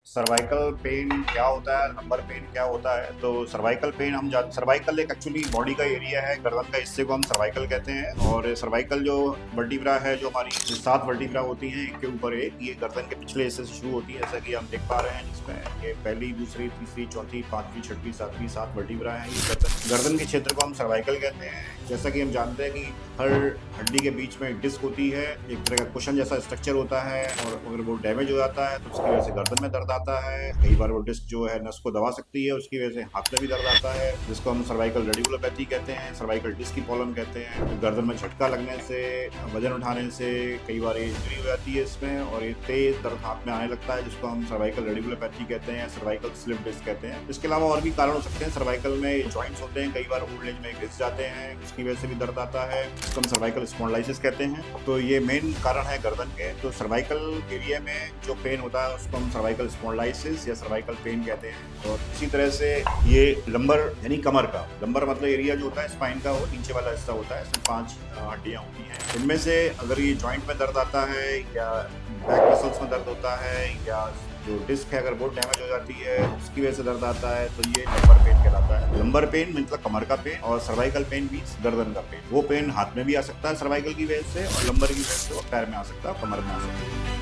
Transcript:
Cervical pain क्या होता है, लंबर पेन क्या होता है? तो सर्वाइकल पेन सर्वाइकल एक एक्चुअली बॉडी का एरिया है, गर्दन का हिस्से को हम सर्वाइकल कहते हैं। और सर्वाइकल जो वर्टिब्रा है, जो हमारी 7 वर्टिब्रा होती हैं एक के ऊपर एक, ये गर्दन के पिछले हिस्से से शुरू होती है, जैसा कि हम देख पा रहे हैं। जिसमें ये पहली, दूसरी, तीसरी, चौथी, पांचवी, छठवीं, सातवीं, 7 वर्टिब्रा है। ये गर्दन के क्षेत्र को हम सर्वाइकल कहते हैं। जैसा कि हम जानते हैं कि हर हड्डी के बीच में एक डिस्क होती है, एक तरह का कुशन जैसा स्ट्रक्चर होता है, और अगर वो डैमेज हो जाता है तो उसकी वजह से गर्दन में दर्द आता है। कई बार वो डिस्क जो है नस को दबा सकती है, उसकी वजह से हाथ में भी दर्द आता है, जिसको हम सर्वाइकल रेडिकुलोपैथी कहते हैं, सर्वाइकल डिस्क की प्रॉब्लम कहते हैं। तो गर्दन में झटका लगने से, वजन उठाने से कई बार इंजरी हो जाती है इसमें, और ये तेज दर्द हाथ में आने लगता है, जिसको हम सर्वाइकल रेडिकुलोपैथी कहते हैं या सर्वाइकल स्लिप डिस्क कहते हैं। इसके अलावा और भी कारण हो सकते हैं। सर्वाइकल में जॉइंट्स होते हैं, कई बार ओल्ड एज में घिस जाते हैं, उसकी वजह से भी दर्द आता है, जिसको हम सर्वाइकल स्पॉन्डिलाइसिस कहते हैं। तो ये मेन कारण है गर्दन के। तो सर्वाइकल एरिया में जो पेन होता है उसको हम सर्वाइकल स्पॉन्डिलाइसिस या सर्वाइकल पेन कहते हैं। और इसी तरह से ये लंबर यानी कमर का, लंबर मतलब एरिया जो होता है स्पाइन का, वो नीचे वाला हिस्सा होता है, इसमें 5 हड्डियां होती हैं। इनमें से अगर ये जॉइंट में दर्द आता है, या बैक मसल्स में दर्द होता है, या जो डिस्क है अगर वो डैमेज हो जाती है उसकी वजह से दर्द आता है, तो ये लंबर पेन कहलाता है। लंबर पेन मतलब कमर का पेन, और सर्वाइकल पेन मीन्स गर्दन का पेन। वो पेन हाथ में भी आ सकता है सर्वाइकल की वजह से, और लंबर की वजह से वो पैर में आ सकता है, कमर में आ सकता है।